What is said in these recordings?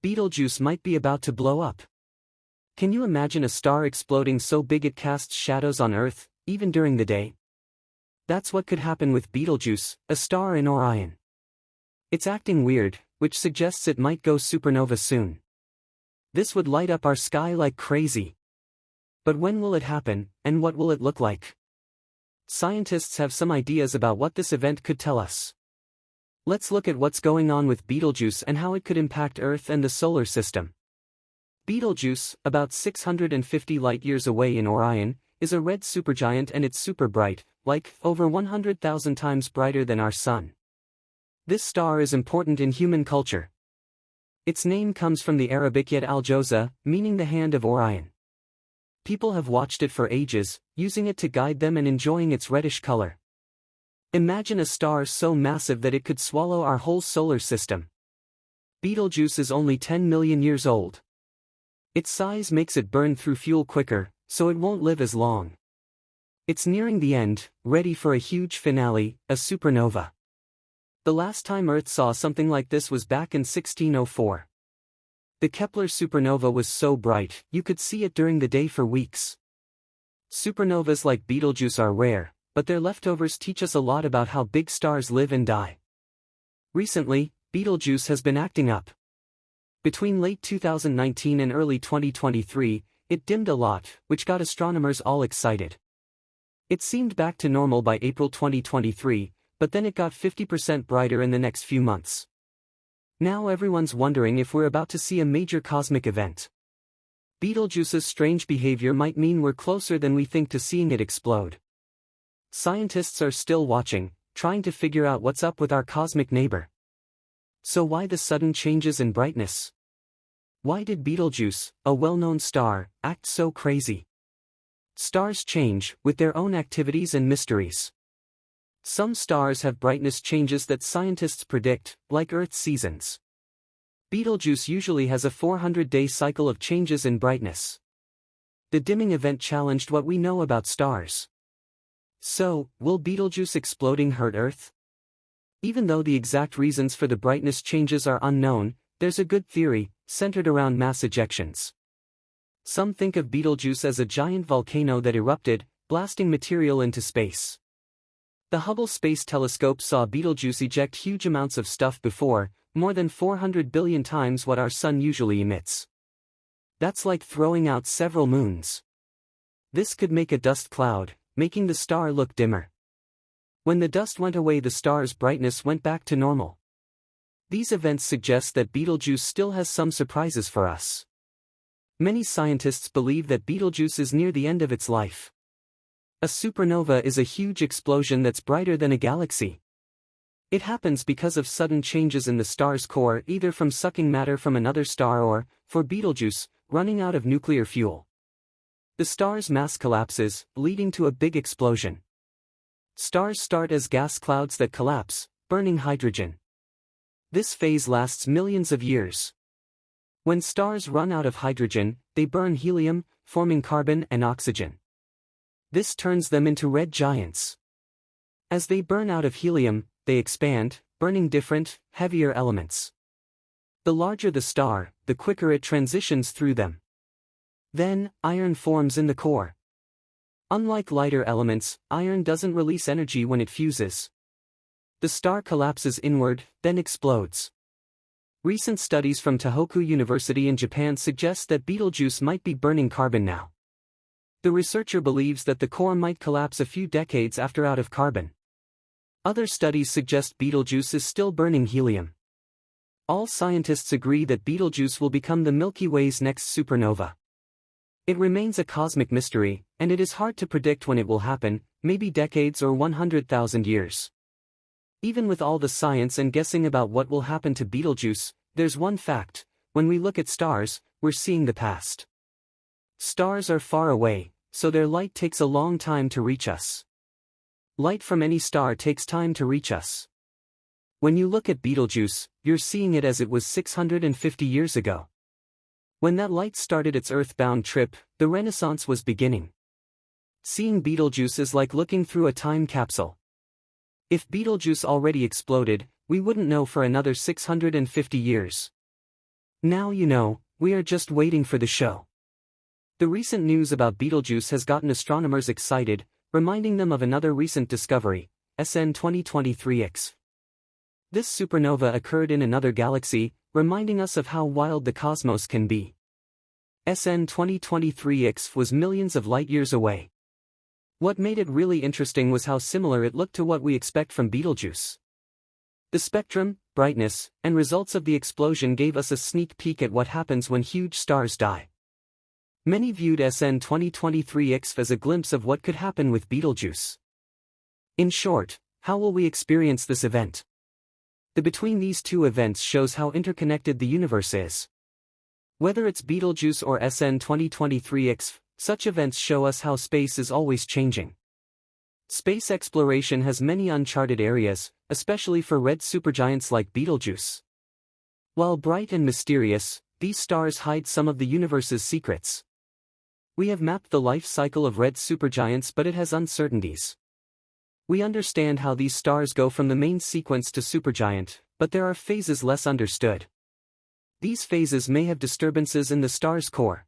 Betelgeuse might be about to blow up. Can you imagine a star exploding so big it casts shadows on Earth, even during the day? That's what could happen with Betelgeuse, a star in Orion. It's acting weird, which suggests it might go supernova soon. This would light up our sky like crazy. But when will it happen, and what will it look like? Scientists have some ideas about what this event could tell us. Let's look at what's going on with Betelgeuse and how it could impact Earth and the solar system. Betelgeuse, about 650 light-years away in Orion, is a red supergiant and it's super bright, like over 100,000 times brighter than our Sun. This star is important in human culture. Its name comes from the Arabic Yad al-Jawza, meaning the hand of Orion. People have watched it for ages, using it to guide them and enjoying its reddish color. Imagine a star so massive that it could swallow our whole solar system. Betelgeuse is only 10 million years old. Its size makes it burn through fuel quicker, so it won't live as long. It's nearing the end, ready for a huge finale, a supernova. The last time Earth saw something like this was back in 1604. The Kepler supernova was so bright, you could see it during the day for weeks. Supernovas like Betelgeuse are rare, but their leftovers teach us a lot about how big stars live and die. Recently, Betelgeuse has been acting up. Between late 2019 and early 2023, it dimmed a lot, which got astronomers all excited. It seemed back to normal by April 2023, but then it got 50% brighter in the next few months. Now everyone's wondering if we're about to see a major cosmic event. Betelgeuse's strange behavior might mean we're closer than we think to seeing it explode. Scientists are still watching, trying to figure out what's up with our cosmic neighbor. So why the sudden changes in brightness? Why did Betelgeuse, a well-known star, act so crazy? Stars change, with their own activities and mysteries. Some stars have brightness changes that scientists predict, like Earth's seasons. Betelgeuse usually has a 400-day cycle of changes in brightness. The dimming event challenged what we know about stars. So, will Betelgeuse exploding hurt Earth? Even though the exact reasons for the brightness changes are unknown, there's a good theory, centered around mass ejections. Some think of Betelgeuse as a giant volcano that erupted, blasting material into space. The Hubble Space Telescope saw Betelgeuse eject huge amounts of stuff before, more than 400 billion times what our Sun usually emits. That's like throwing out several moons. This could make a dust cloud, making the star look dimmer. When the dust went away, the star's brightness went back to normal. These events suggest that Betelgeuse still has some surprises for us. Many scientists believe that Betelgeuse is near the end of its life. A supernova is a huge explosion that's brighter than a galaxy. It happens because of sudden changes in the star's core, either from sucking matter from another star or, for Betelgeuse, running out of nuclear fuel. The star's mass collapses, leading to a big explosion. Stars start as gas clouds that collapse, burning hydrogen. This phase lasts millions of years. When stars run out of hydrogen, they burn helium, forming carbon and oxygen. This turns them into red giants. As they burn out of helium, they expand, burning different, heavier elements. The larger the star, the quicker it transitions through them. Then, iron forms in the core. Unlike lighter elements, iron doesn't release energy when it fuses. The star collapses inward, then explodes. Recent studies from Tohoku University in Japan suggest that Betelgeuse might be burning carbon now. The researcher believes that the core might collapse a few decades after out of carbon. Other studies suggest Betelgeuse is still burning helium. All scientists agree that Betelgeuse will become the Milky Way's next supernova. It remains a cosmic mystery, and it is hard to predict when it will happen, maybe decades or 100,000 years. Even with all the science and guessing about what will happen to Betelgeuse, there's one fact: when we look at stars, we're seeing the past. Stars are far away, so their light takes a long time to reach us. Light from any star takes time to reach us. When you look at Betelgeuse, you're seeing it as it was 650 years ago. When that light started its earthbound trip, the Renaissance was beginning. Seeing Betelgeuse is like looking through a time capsule. If Betelgeuse already exploded, we wouldn't know for another 650 years. Now you know, we are just waiting for the show. The recent news about Betelgeuse has gotten astronomers excited, reminding them of another recent discovery, SN 2023X. This supernova occurred in another galaxy, reminding us of how wild the cosmos can be. SN 2023X was millions of light-years away. What made it really interesting was how similar it looked to what we expect from Betelgeuse. The spectrum, brightness, and results of the explosion gave us a sneak peek at what happens when huge stars die. Many viewed SN 2023X as a glimpse of what could happen with Betelgeuse. In short, how will we experience this event? The between these two events shows how interconnected the universe is. Whether it's Betelgeuse or SN 2023X, such events show us how space is always changing. Space exploration has many uncharted areas, especially for red supergiants like Betelgeuse. While bright and mysterious, these stars hide some of the universe's secrets. We have mapped the life cycle of red supergiants, but it has uncertainties. We understand how these stars go from the main sequence to supergiant, but there are phases less understood. These phases may have disturbances in the star's core.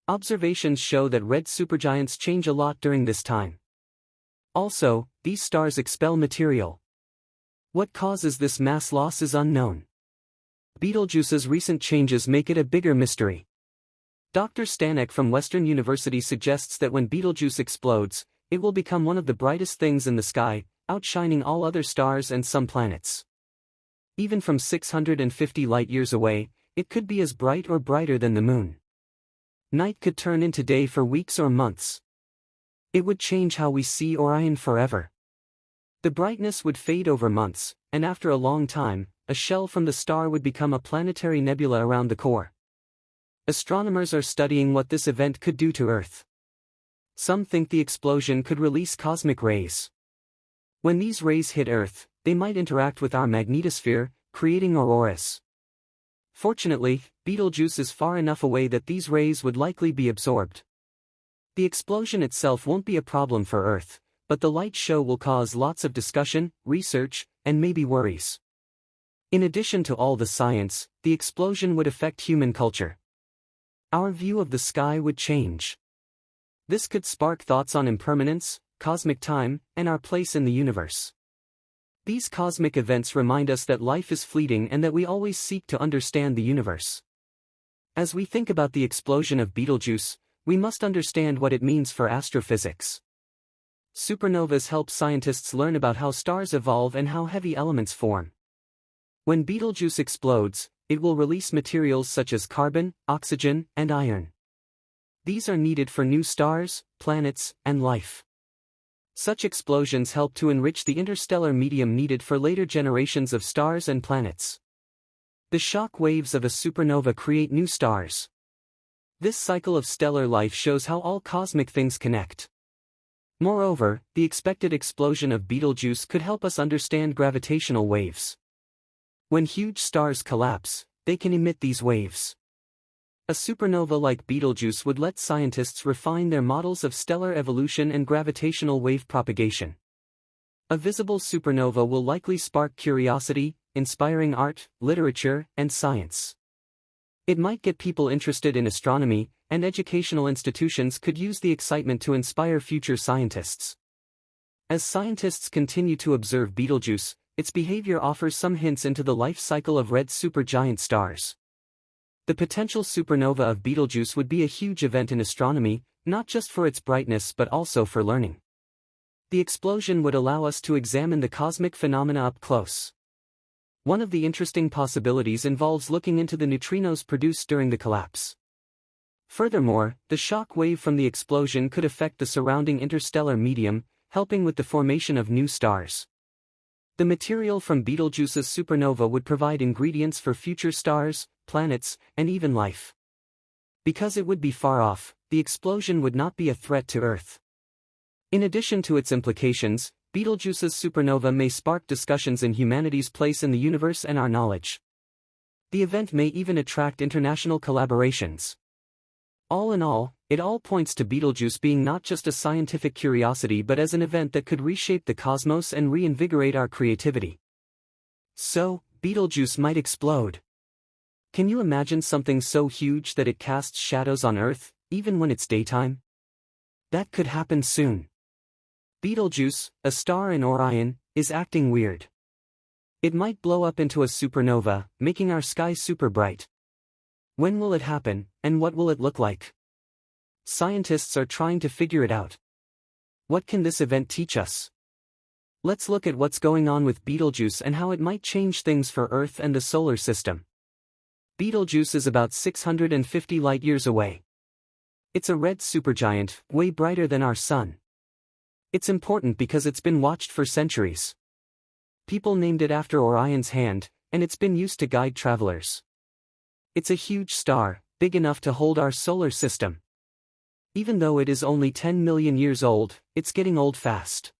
Observations show that red supergiants change a lot during this time. Also, these stars expel material. What causes this mass loss is unknown. Betelgeuse's recent changes make it a bigger mystery. Dr. Stanek from Western University suggests that when Betelgeuse explodes, it will become one of the brightest things in the sky, outshining all other stars and some planets. Even from 650 light-years away, it could be as bright or brighter than the moon. Night could turn into day for weeks or months. It would change how we see Orion forever. The brightness would fade over months, and after a long time, a shell from the star would become a planetary nebula around the core. Astronomers are studying what this event could do to Earth. Some think the explosion could release cosmic rays. When these rays hit Earth, they might interact with our magnetosphere, creating auroras. Fortunately, Betelgeuse is far enough away that these rays would likely be absorbed. The explosion itself won't be a problem for Earth, but the light show will cause lots of discussion, research, and maybe worries. In addition to all the science, the explosion would affect human culture. Our view of the sky would change. This could spark thoughts on impermanence, cosmic time, and our place in the universe. These cosmic events remind us that life is fleeting and that we always seek to understand the universe. As we think about the explosion of Betelgeuse, we must understand what it means for astrophysics. Supernovas help scientists learn about how stars evolve and how heavy elements form. When Betelgeuse explodes, it will release materials such as carbon, oxygen, and iron. These are needed for new stars, planets, and life. Such explosions help to enrich the interstellar medium needed for later generations of stars and planets. The shock waves of a supernova create new stars. This cycle of stellar life shows how all cosmic things connect. Moreover, the expected explosion of Betelgeuse could help us understand gravitational waves. When huge stars collapse, they can emit these waves. A supernova like Betelgeuse would let scientists refine their models of stellar evolution and gravitational wave propagation. A visible supernova will likely spark curiosity, inspiring art, literature, and science. It might get people interested in astronomy, and educational institutions could use the excitement to inspire future scientists. As scientists continue to observe Betelgeuse, its behavior offers some hints into the life cycle of red supergiant stars. The potential supernova of Betelgeuse would be a huge event in astronomy, not just for its brightness but also for learning. The explosion would allow us to examine the cosmic phenomena up close. One of the interesting possibilities involves looking into the neutrinos produced during the collapse. Furthermore, the shock wave from the explosion could affect the surrounding interstellar medium, helping with the formation of new stars. The material from Betelgeuse's supernova would provide ingredients for future stars, planets, and even life. Because it would be far off, the explosion would not be a threat to Earth. In addition to its implications, Betelgeuse's supernova may spark discussions in humanity's place in the universe and our knowledge. The event may even attract international collaborations. All in all, it all points to Betelgeuse being not just a scientific curiosity but as an event that could reshape the cosmos and reinvigorate our creativity. So, Betelgeuse might explode. Can you imagine something so huge that it casts shadows on Earth, even when it's daytime? That could happen soon. Betelgeuse, a star in Orion, is acting weird. It might blow up into a supernova, making our sky super bright. When will it happen, and what will it look like? Scientists are trying to figure it out. What can this event teach us? Let's look at what's going on with Betelgeuse and how it might change things for Earth and the solar system. Betelgeuse is about 650 light-years away. It's a red supergiant, way brighter than our Sun. It's important because it's been watched for centuries. People named it after Orion's hand, and it's been used to guide travelers. It's a huge star, big enough to hold our solar system. Even though it is only 10 million years old, it's getting old fast.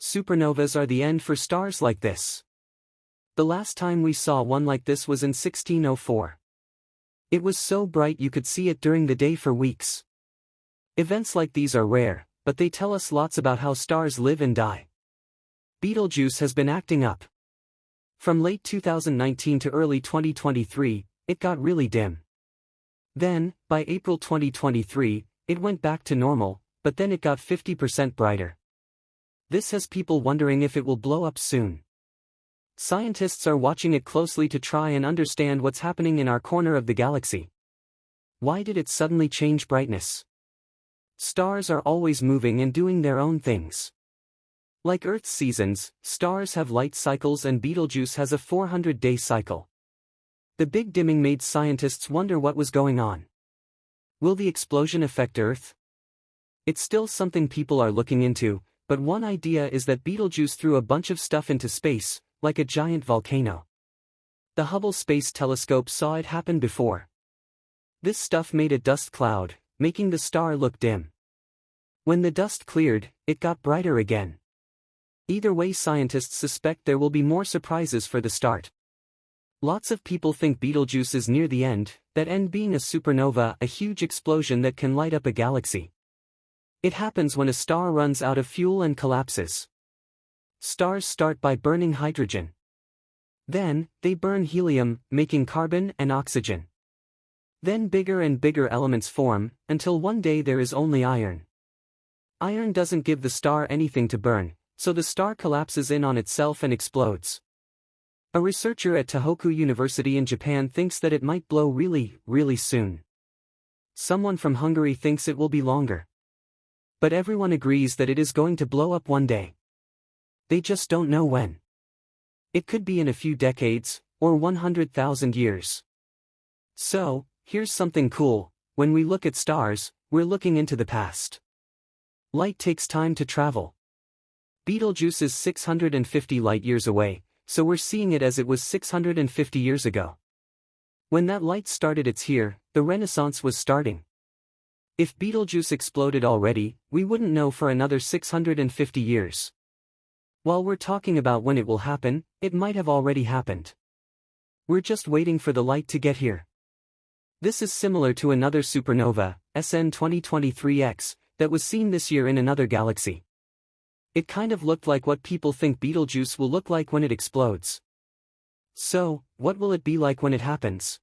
Supernovas are the end for stars like this. The last time we saw one like this was in 1604. It was so bright you could see it during the day for weeks. Events like these are rare, but they tell us lots about how stars live and die. Betelgeuse has been acting up. From late 2019 to early 2023, it got really dim. Then, by April 2023, it went back to normal, but then it got 50% brighter. This has people wondering if it will blow up soon. Scientists are watching it closely to try and understand what's happening in our corner of the galaxy. Why did it suddenly change brightness? Stars are always moving and doing their own things. Like Earth's seasons, stars have light cycles and Betelgeuse has a 400-day cycle. The big dimming made scientists wonder what was going on. Will the explosion affect Earth? It's still something people are looking into, but one idea is that Betelgeuse threw a bunch of stuff into space, like a giant volcano. The Hubble Space Telescope saw it happen before. This stuff made a dust cloud, making the star look dim. When the dust cleared, it got brighter again. Either way, scientists suspect there will be more surprises for the start. Lots of people think Betelgeuse is near the end, that end being a supernova, a huge explosion that can light up a galaxy. It happens when a star runs out of fuel and collapses. Stars start by burning hydrogen. Then, they burn helium, making carbon and oxygen. Then bigger and bigger elements form, until one day there is only iron. Iron doesn't give the star anything to burn, so the star collapses in on itself and explodes. A researcher at Tohoku University in Japan thinks that it might blow really, really soon. Someone from Hungary thinks it will be longer. But everyone agrees that it is going to blow up one day. They just don't know when. It could be in a few decades, or 100,000 years. So, here's something cool: when we look at stars, we're looking into the past. Light takes time to travel. Betelgeuse is 650 light-years away, so we're seeing it as it was 650 years ago. When that light started, it's here, the Renaissance was starting. If Betelgeuse exploded already, we wouldn't know for another 650 years. While we're talking about when it will happen, it might have already happened. We're just waiting for the light to get here. This is similar to another supernova, SN 2023X, that was seen this year in another galaxy. It kind of looked like what people think Betelgeuse will look like when it explodes. So, what will it be like when it happens?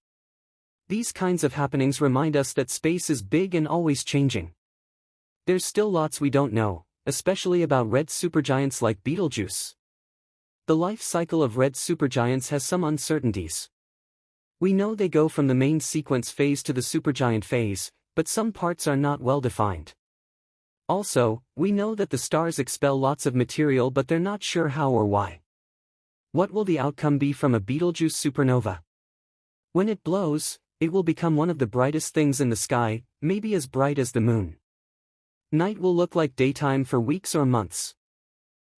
These kinds of happenings remind us that space is big and always changing. There's still lots we don't know, especially about red supergiants like Betelgeuse. The life cycle of red supergiants has some uncertainties. We know they go from the main sequence phase to the supergiant phase, but some parts are not well defined. Also, we know that the stars expel lots of material, but they're not sure how or why. What will the outcome be from a Betelgeuse supernova? When it blows, it will become one of the brightest things in the sky, maybe as bright as the moon. Night will look like daytime for weeks or months.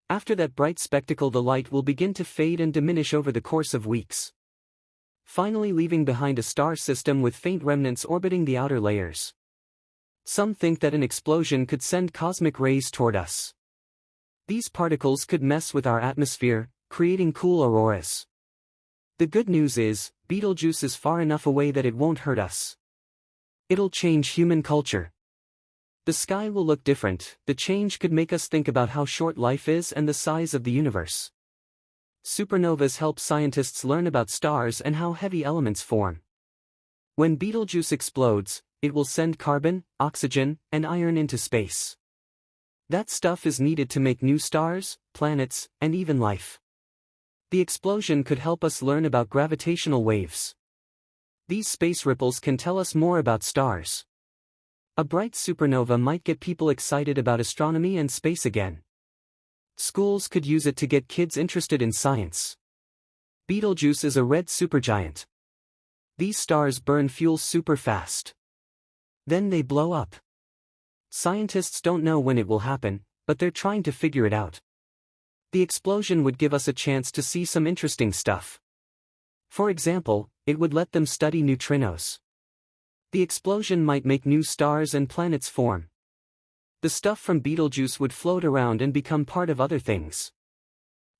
After that bright spectacle, the light will begin to fade and diminish over the course of weeks, finally leaving behind a star system with faint remnants orbiting the outer layers. Some think that an explosion could send cosmic rays toward us. These particles could mess with our atmosphere, creating cool auroras. The good news is, Betelgeuse is far enough away that it won't hurt us. It'll change human culture. The sky will look different. The change could make us think about how short life is and the size of the universe. Supernovas help scientists learn about stars and how heavy elements form. When Betelgeuse explodes, it will send carbon, oxygen, and iron into space. That stuff is needed to make new stars, planets, and even life. The explosion could help us learn about gravitational waves. These space ripples can tell us more about stars. A bright supernova might get people excited about astronomy and space again. Schools could use it to get kids interested in science. Betelgeuse is a red supergiant. These stars burn fuel super fast. Then they blow up. Scientists don't know when it will happen, but they're trying to figure it out. The explosion would give us a chance to see some interesting stuff. For example, it would let them study neutrinos. The explosion might make new stars and planets form. The stuff from Betelgeuse would float around and become part of other things.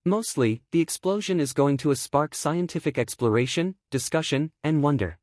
Mostly, the explosion is going to spark scientific exploration, discussion, and wonder.